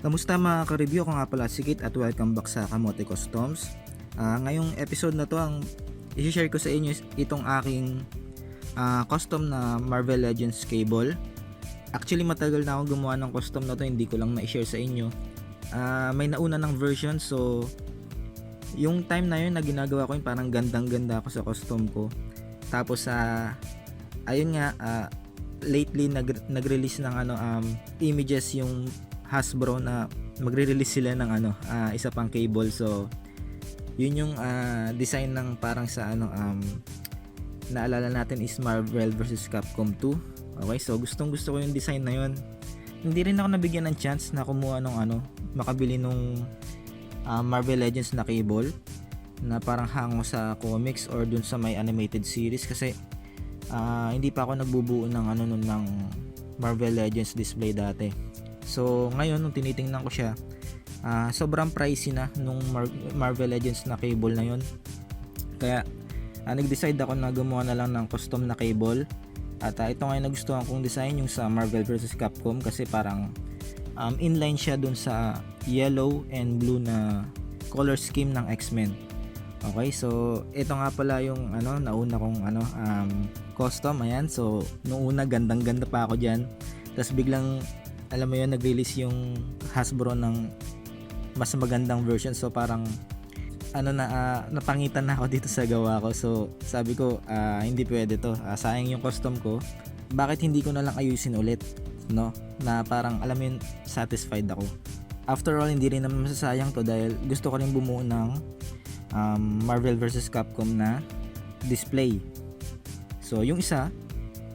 Kamusta mga ka-review? Ako nga pala si Kit at welcome back sa Kamote Customs. Ngayong episode na to, ang i-share ko sa inyo is itong aking custom na Marvel Legends cable. Actually matagal na akong gumawa ng custom na to, hindi ko lang na-share sa inyo. May nauna ng version, so yung time na yun na ginagawa ko yun, parang gandang-ganda ako sa custom ko. Tapos ayun nga, lately nag-release ng images yung Hasbro na magre-release sila ng isa pang cable. So yun yung design ng parang sa naalala natin is Marvel vs Capcom 2. Okay, so gustong gusto ko yung design na yun. Hindi rin ako nabigyan ng chance na kumuha ng makabili nung Marvel Legends na cable na parang hango sa comics or dun sa may animated series, kasi hindi pa ako nagbubuo ng ng Marvel Legends display dati. So ngayon nung tinitingnan ko siya, sobrang pricey na nung Marvel Legends na cable na yun. Kaya nag-decide ako na gumawa na lang ng custom na cable. At ito nga yung nagustuhan kong design, yung sa Marvel vs Capcom, kasi parang inline siya dun sa yellow and blue na color scheme ng X-Men. Okay, so ito nga pala yung nauna kong custom. Ayan, so nung una gandang-ganda pa ako diyan. Tapos biglang alam mo yun, nag-release yung Hasbro ng mas magandang version. So parang napangitan na ako dito sa gawa ko. So sabi ko, hindi pwede to. Sayang yung custom ko. Bakit hindi ko na lang ayusin ulit, no? Na parang alam mo yun, satisfied ako. After all, hindi rin naman masasayang to dahil gusto ko rin bumuo ng Marvel vs Capcom na display. So yung isa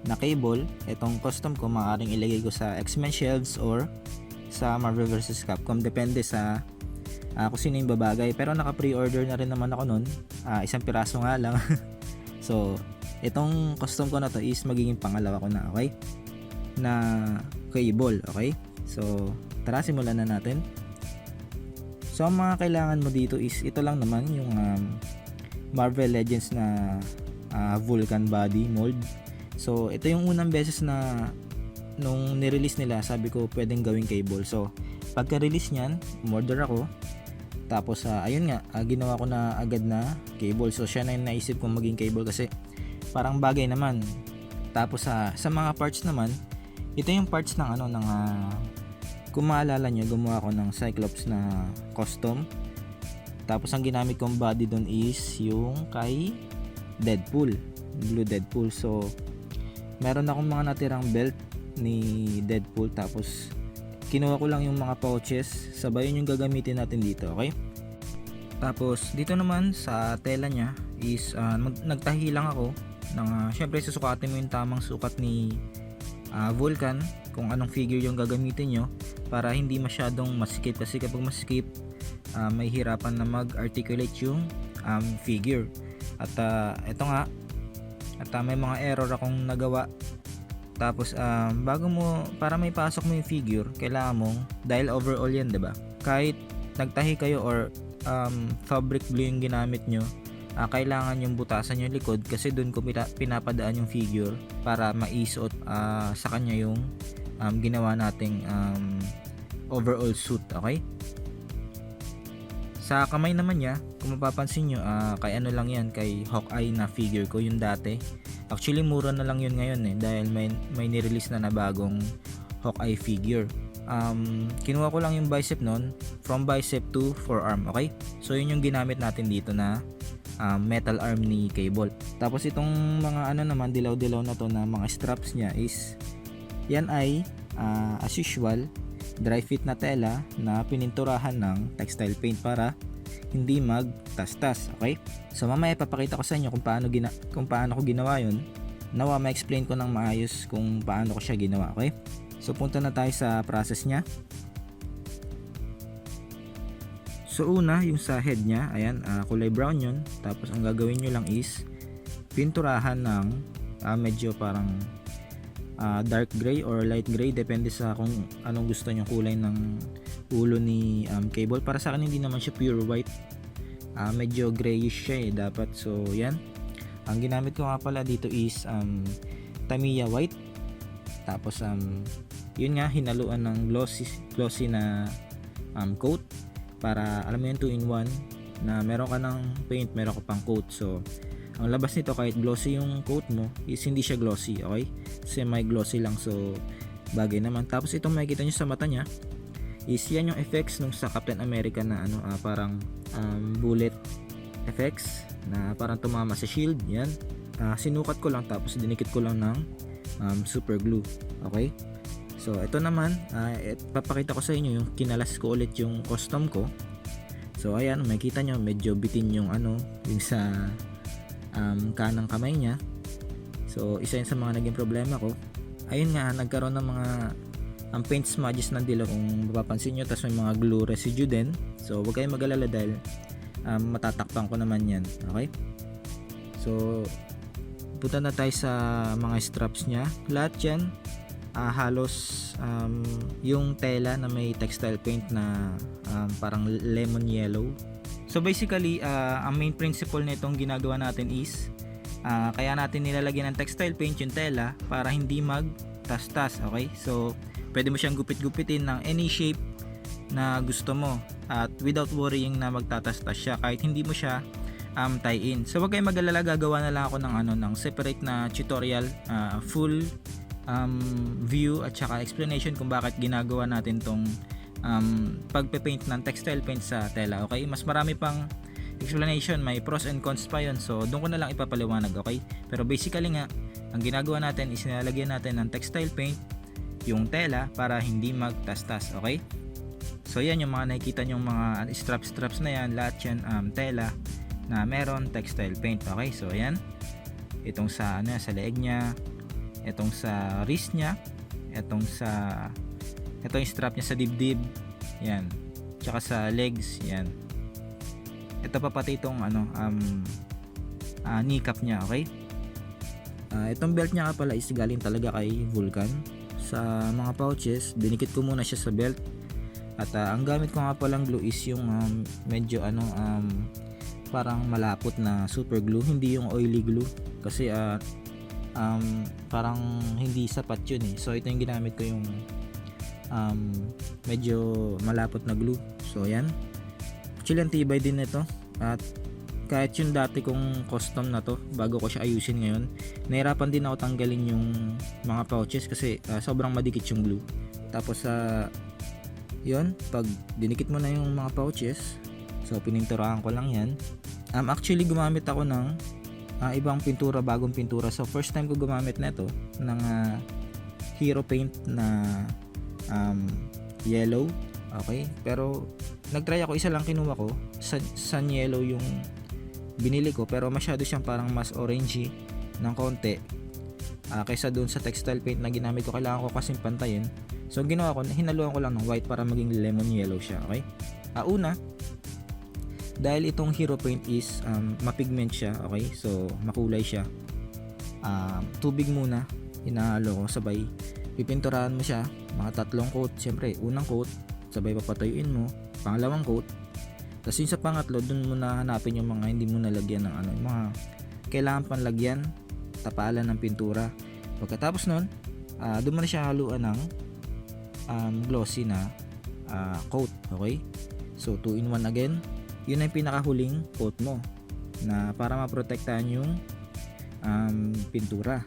na cable, itong custom ko, maaaring ilagay ko sa X-Men shelves or sa Marvel vs Capcom, depende sa kung sino yung babagay. Pero naka pre-order na rin naman ako nun, isang piraso nga lang. So itong custom ko na to is magiging pangalawa ko na, okay, na cable. Okay, so tara, simulan na natin. So ang mga kailangan mo dito is ito lang naman, yung Marvel Legends na Vulcan body mold. So ito yung unang beses na nung nirelease nila, sabi ko pwedeng gawing cable. So pagka-release niyan, umorder ako. Tapos ayun nga, ginawa ko na agad na cable. So siya na yung naisip kong maging cable kasi parang bagay naman. Tapos sa mga parts naman, ito yung parts ng kung maalala nyo, gumawa ko ng Cyclops na custom. Tapos ang ginamit kong body doon is yung kay Deadpool, Blue Deadpool. So meron akong mga natirang belt ni Deadpool, tapos kinuha ko lang yung mga pouches, sabay yun yung gagamitin natin dito, okay? Tapos dito naman sa tela niya is nagtahi lang ako ng syempre susukatin mo yung tamang sukat ni Vulcan, kung anong figure yung gagamitin nyo para hindi masyadong masikip, kasi kapag masikip may hirapan na mag-articulate yung figure. At ito nga, at may mga error akong nagawa. Tapos para may pasok mo yung figure, kailangan mong, dahil overall yan, diba, kahit nagtahi kayo or fabric blue yung ginamit nyo, kailangan yung butasan yung likod, kasi dun ko pinapadaan yung figure para maisuot sa kanya yung ginawa nating overall suit. Okay, sa kamay naman niya, kung mapapansin nyo, kay lang yan, kay Hawkeye na figure ko yung dati. Actually mura na lang yun ngayon dahil may nirelease na bagong Hawkeye figure. Kinuha ko lang yung bicep nun, from bicep to forearm. Okay, so yun yung ginamit natin dito na metal arm ni cable. Tapos itong mga naman, dilaw-dilaw na to na mga straps niya is yan ay as usual dry fit na tela na pininturahan ng textile paint para hindi magtastas. Okay, so mamaya ipapakita ko sa inyo kung paano ko ginawa yun. Nawa ma-explain ko ng maayos kung paano ko siya ginawa. Okay, so punta na tayo sa process nya. So una, yung sa head nya, ayan, kulay brown yun. Tapos ang gagawin nyo lang is pinturahan ng medyo parang dark gray or light gray, depende sa kung anong gusto nyo kulay ng ulo ni cable. Para sa akin hindi naman siya pure white, medyo grayish siya dapat. So yan, ang ginamit ko nga pala dito is Tamiya white. Tapos yun nga, hinaluan ng glossy na coat para alam mo yun 2 in 1 na meron ka ng paint, meron ka pang coat. So ang labas nito kahit glossy yung coat mo is hindi siya glossy, okay? Semi glossy lang, so bagay naman. Tapos itong makikita nyo sa mata niya is yan yung effects nung sa Captain America na parang bullet effects na parang tumama sa shield. Yan, sinukat ko lang tapos dinikit ko lang ng super glue, okay? So ito naman, papakita ko sa inyo yung kinalas ko ulit yung custom ko. So ayan, makikita nyo medyo bitin yung yung sa kanang kamay niya. So isa yun sa mga naging problema ko. Ayun nga, nagkaroon ng mga paint smudges ng dila kung mapapansin nyo, tapos may mga glue residue din. So huwag kayong mag-alala dahil matatakpan ko naman yan, okay? So punta na tayo sa mga straps nya. Lahat yan halos yung tela na may textile paint na parang lemon yellow. So basically ang main principle nitong ginagawa natin is kaya natin nilalagyan ng textile paint yung tela para hindi mag-tas-tas, okay? So pwede mo siyang gupit-gupitin ng any shape na gusto mo at without worrying na magtatas-tas siya kahit hindi mo siya tie in. So wag kayong mag-alala, gagawa na lang ako ng separate na tutorial, full view at saka explanation kung bakit ginagawa natin tong pagpe-paint ng textile paint sa tela, okay? Mas marami pang explanation, may pros and cons pa yun, so doon ko na lang ipapaliwanag, okay? Pero basically nga, ang ginagawa natin is nilalagyan natin ng textile paint yung tela para hindi magtastas, okay? So yan yung mga nakikita nyong mga straps na yan, lahat yan tela na meron textile paint, okay? So ayan, itong sa sa leeg nya, itong sa wrist nya, itong yung strap nya sa dibdib, yan, tsaka sa legs, yan. Ito pa pati itong kneecap nya, okay? Itong belt nya nga pala is galing talaga kay Vulcan. Sa mga pouches, dinikit ko muna siya sa belt. At ang gamit ko nga palang glue is yung medyo parang malapot na super glue, hindi yung oily glue. Kasi parang hindi sapat yun eh. So ito yung ginamit ko, yung medyo malapot na glue. So yan, actually ang tibay din nito. At kahit yung dati kong custom na to, bago ko siya ayusin ngayon, nahirapan din ako tanggalin yung mga pouches kasi sobrang madikit yung glue. Tapos yun, pag dinikit mo na yung mga pouches, so pininturahan ko lang yan. Actually gumamit ako ng ibang pintura, bagong pintura. So first time ko gumamit na ito ng hero paint na yellow, okay? Pero nagtry ako, isa lang kinuha ko, sun yellow yung binili ko, pero masyado siyang parang mas orangey ng konti kaysa doon sa textile paint na ginamit ko. Kailangan ko kasing pantayin, so ginawa ko, hinaluan ko lang ng white para maging lemon yellow siya, okay? Una, dahil itong hero paint is mapigment siya, okay? So makulay siya, tubig muna hinahalo ko, sabay pipinturahan mo siya, mga 3 coat. Siyempre unang coat, sabay papatuyuin mo, pangalawang coat, tapos yung sa pangatlo, dun mo na hanapin yung mga hindi mo nalagyan ng yung mga kailangan pang lagyan, tapalan ng pintura. Pagkatapos nun, dun mo na siya haluan ng glossy na coat, okay? So 2 in 1 again. Yun na yung pinakahuling coat mo na para maprotektahan yung pintura.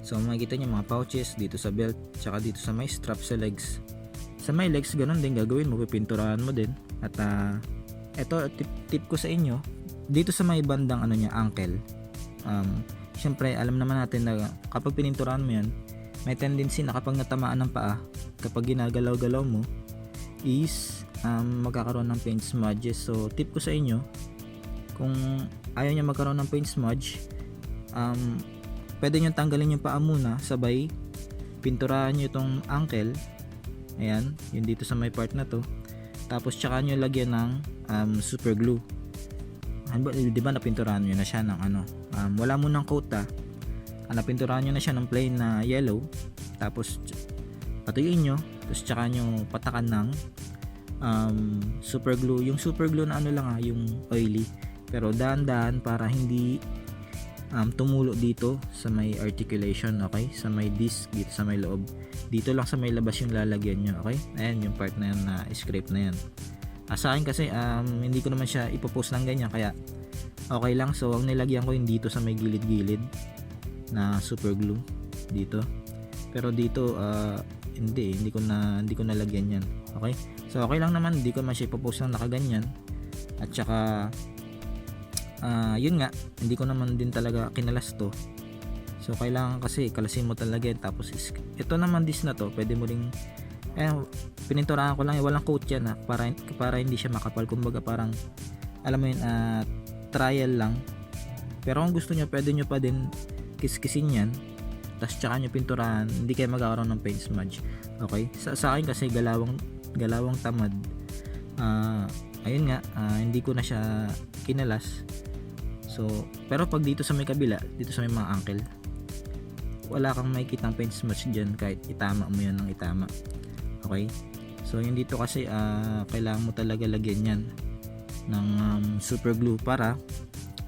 So makikita nyo mga pouches dito sa belt, tsaka dito sa may strap sa legs. Sa may legs, ganun din gagawin mo, pipinturahan mo din. At ito tip ko sa inyo, dito sa may bandang ankle, syempre alam naman natin na kapag pininturahan mo yan, may tendency na kapag natamaan ng paa, kapag ginagalaw-galaw mo is magkakaroon ng paint smudges. So tip ko sa inyo, kung ayaw nyo magkaroon ng paint smudge, pwede nyo tanggalin yung paa muna, sabay pinturahan nyo itong ankle, ayan, yun dito sa may part na to, tapos tsaka nyo lagyan ng super glue. Diba napinturahan nyo na siya ng wala munang coat, napinturahan nyo na siya ng plain na yellow, tapos patuyuin nyo, tapos tsaka nyo patakan ng super glue. Yung super glue na lang yung oily, pero dahan-dahan para hindi tumulo dito sa may articulation, okay, sa may disc dito sa may loob. dito lang sa may labas yung lalagyan nyo. Okay, ayan yung part na yan na scrape na yan. Sa akin kasi hindi ko naman siya ipopost ng ganyan, kaya okay lang. So ang nilagyan ko yung dito sa may gilid-gilid na super glue dito, pero dito hindi ko na lagyan yan. Okay, so okay lang naman, hindi ko man siya ipopost ng nakaganyan. At saka yun nga, hindi ko naman din talaga kinalas to. So kailangan kasi kalasin mo talaga yan. Tapos ito naman dis na to, pwede mo ring pininturahan ko lang, walang coat yan para hindi siya makapal. Kumbaga parang alam mo yun, trial lang. Pero kung gusto nyo, pwede nyo pa din kiskisin yan, tapos tsaka nyo pinturahan, hindi kayo magkakaroon ng paint smudge. Okay, sa akin kasi galawang tamad, ayun nga, hindi ko na siya kinalas. So pero pag dito sa may kabila, dito sa may mga ankle, wala kang makikitang paint smudge dyan kahit itama mo yan ng itama. Okay, so yung dito kasi kailangan mo talaga lagyan yan ng super glue para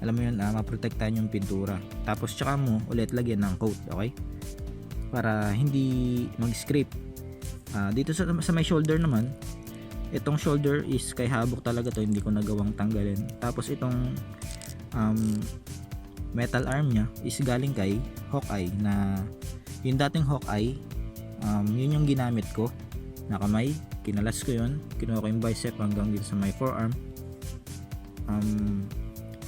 alam mo yun, maprotektahan yung pintura. Tapos tsaka mo ulit lagyan ng coat. Okay, para hindi mag-scrape. Dito sa may shoulder naman, itong shoulder is kay habok talaga to, hindi ko nagawang tanggalin. Tapos itong metal arm nya is galing kay Hawkeye, na yung dating Hawkeye, yun yung ginamit ko na kamay. Kinalas ko yun, kinuha ko yung bicep hanggang dito sa my forearm.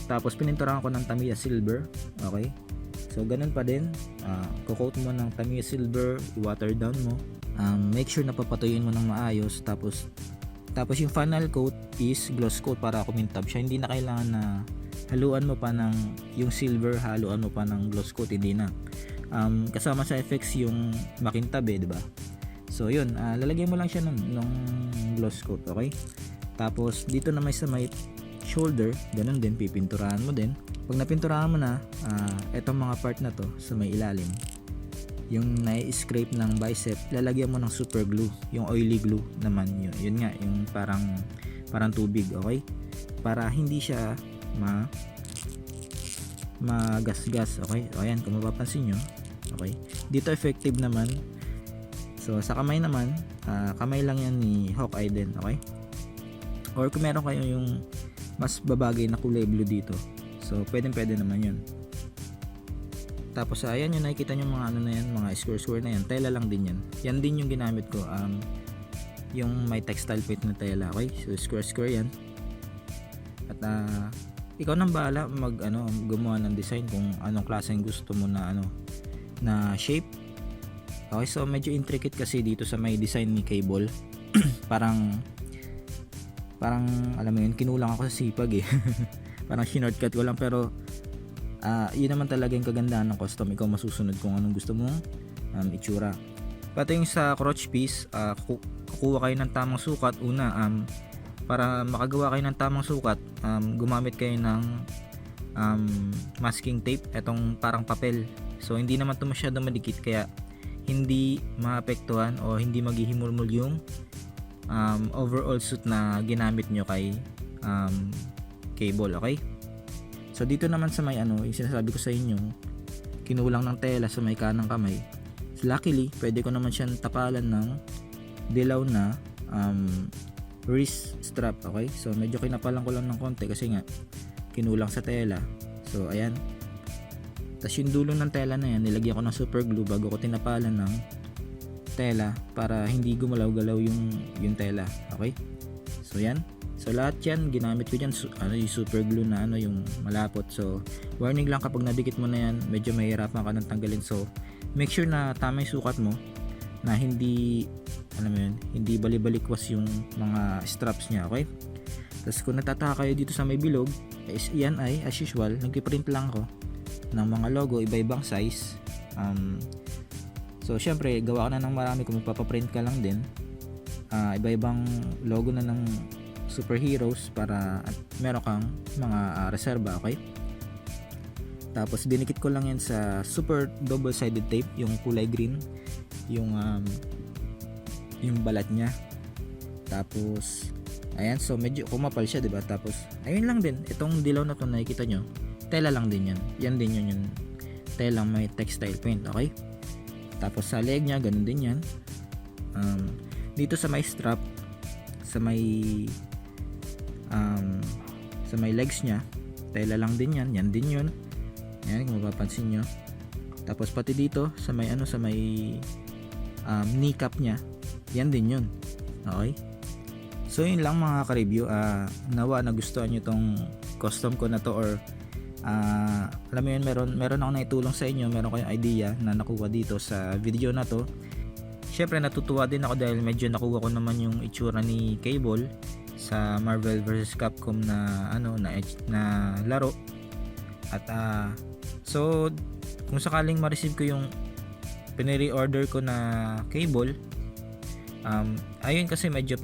Tapos pininturahan ko ng Tamiya silver. Okay, so ganun pa din, coat mo ng Tamiya silver, i-water down mo, make sure na papatuyuin mo ng maayos. Tapos yung final coat is gloss coat para kumintab siya. Hindi na kailangan na haluan mo pa ng yung silver, haluan mo pa ng gloss coat, hindi na. Kasama sa effects yung makintab di ba? So yun, lalagyan mo lang siya ng gloss coat. Okay, tapos dito na sa may shoulder, ganun din, pipinturahan mo din. Pag napinturahan mo na etong mga part na to sa may ilalim, yung nai-scrape ng bicep, lalagyan mo ng super glue, yung oily glue naman yun nga, yung parang tubig. Okay, para hindi siya magasgas. Okay, o ayan, kung mapapansin nyo. Okay, dito effective naman. So sa kamay naman, kamay lang yan ni Hawkeye din. Okay, or kung meron kayo yung mas babagay na kulay blue dito, so pwede naman yun. Tapos ayan, yung nakikita nyo mga ano na yan, mga square na yan, tela lang din yan. Yan din yung ginamit ko, yung may textile print na tela. Okay, so square yan. At ikaw nang bahala gumawa ng design kung anong klaseng gusto mo na na shape. Okay, so medyo intricate kasi dito sa may design ni cable. parang alam mo yun, kinulang ako sa sipag parang shortcut ko lang, pero yun naman talaga yung kagandahan ng custom. Ikaw masusunod kung anong gusto mong itsura. Pati yung sa crotch piece, kukuha kayo ng tamang sukat. Una, para makagawa kayo ng tamang sukat, gumamit kayo ng masking tape, etong parang papel. So hindi naman ito masyado madikit, kaya hindi maapektuhan o hindi maghihimulmul yung overall suit na ginamit nyo kay cable. Okay, so dito naman sa may yung sinasabi ko sa inyo, kinulang ng tela sa may kanang kamay. So luckily, pwede ko naman siyang tapalan ng dilaw na wrist strap. Okay, so medyo kinapalan ko lang ng konti kasi nga kinulang sa tela. So ayan, tas yung dulo ng tela na yan, nilagyan ko ng super glue bago ko tinapalan ng tela para hindi gumalaw-galaw yung tela. Okay, so yan, so lahat yan ginamit ko dyan, yung super glue na yung malapot. So warning lang, kapag nadikit mo na yan, medyo mahirapan ka nang tanggalin. So make sure na tama yung sukat mo, na hindi hindi bali-balikwas yung mga straps niya. Okay, tapos kung natataka kayo dito sa may bilog, yan ay as usual, nagpiprint lang ako ng mga logo, iba-ibang size. So syempre gawa ka na ng marami kung magpapaprint ka lang din, iba-ibang logo na ng superheroes para at meron kang mga reserba. Okay, tapos dinikit ko lang yan sa super double-sided tape, yung kulay green, yung balat niya. Tapos ayan, so medyo kumapal siya, diba? Tapos ayun lang din, itong dilaw na to nakikita nyo, tela lang din yan din yung telang may textile paint. Okay, tapos sa leg niya ganun din yan, Dito sa may strap, sa may legs niya, tela lang din yan din yun. Yan, kung mapapansin nyo. Tapos pati dito sa may kneecap niya, yan din yun. Okay, so yun lang mga ka-review. Nawa nagustuhan nyo tong custom ko na to, or alam mo yun, meron ako naitulong sa inyo, meron kayong idea na nakuha dito sa video na to. Syempre natutuwa din ako dahil medyo nakuha ko naman yung itsura ni Cable sa Marvel vs Capcom na laro. At so kung sakaling ma-receive ko yung pinire-order ko na Cable, ayun kasi medyo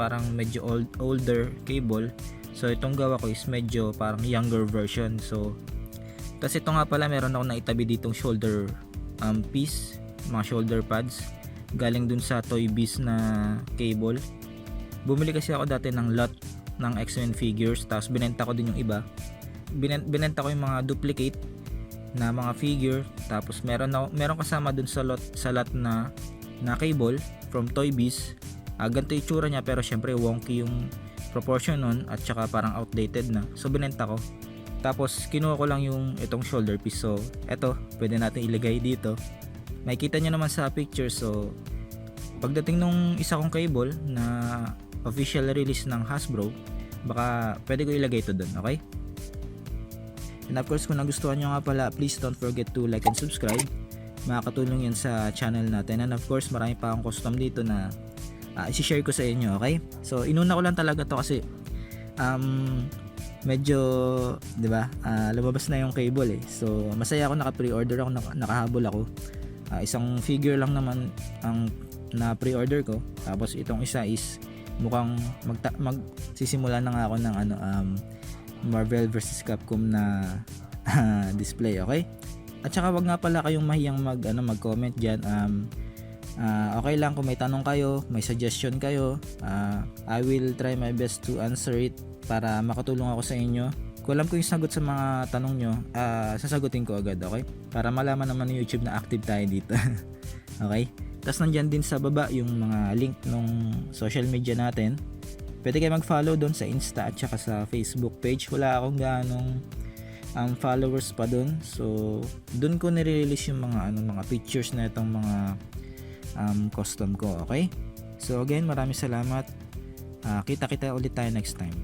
older Cable. So itong gawa ko is medyo parang younger version. So kasi ito nga pala, meron ako naitabi ditong shoulder piece, mga shoulder pads galing dun sa Toy Biz na Cable. Bumili kasi ako dati ng lot ng X-Men figures, tapos binenta ko din yung iba. Binenta ko yung mga duplicate na mga figure, tapos meron kasama dun sa lot na Cable from Toy Biz. Ganito yung tsura niya, pero syempre wonky yung proportion nun at saka parang outdated na. So binenta ko. Tapos kinuha ko lang yung itong shoulder piece. So eto, pwede natin ilagay dito. Makikita nyo naman sa picture. So pagdating nung isa kong Cable na official release ng Hasbro, baka pwede ko ilagay ito dun, okay? And of course, kung nagustuhan nyo nga pala, please don't forget to like and subscribe. Makakatulong yan sa channel natin. And of course, marami pa akong custom dito na isi-share ko sa inyo, okay? So inuna ko lang talaga to kasi medyo, 'di ba? Lumabas na yung Cable eh. So masaya ako, naka-pre-order ako, nakahabol ako. Isang figure lang naman ang na pre-order ko. Tapos itong isa is mukhang magsisimula na nga ako ng Marvel vs Capcom na display, okay? At saka wag nga pala kayong mahiyang mag-comment diyan. Okay lang kung may tanong kayo, may suggestion kayo. I will try my best to answer it para makatulong ako sa inyo. Kung alam ko yung sagot sa mga tanong nyo, sasagutin ko agad, okay? Para malaman naman ng YouTube na active tayo dito. Okay? Tapos nandyan din sa baba yung mga link nung social media natin. Pwede kayo mag-follow doon sa Insta at saka sa Facebook page. Wala akong ganong followers pa doon. So doon ko nire-release yung mga pictures na itong mga custom ko, okay? So again, maraming salamat. Kita ulit tayo next time.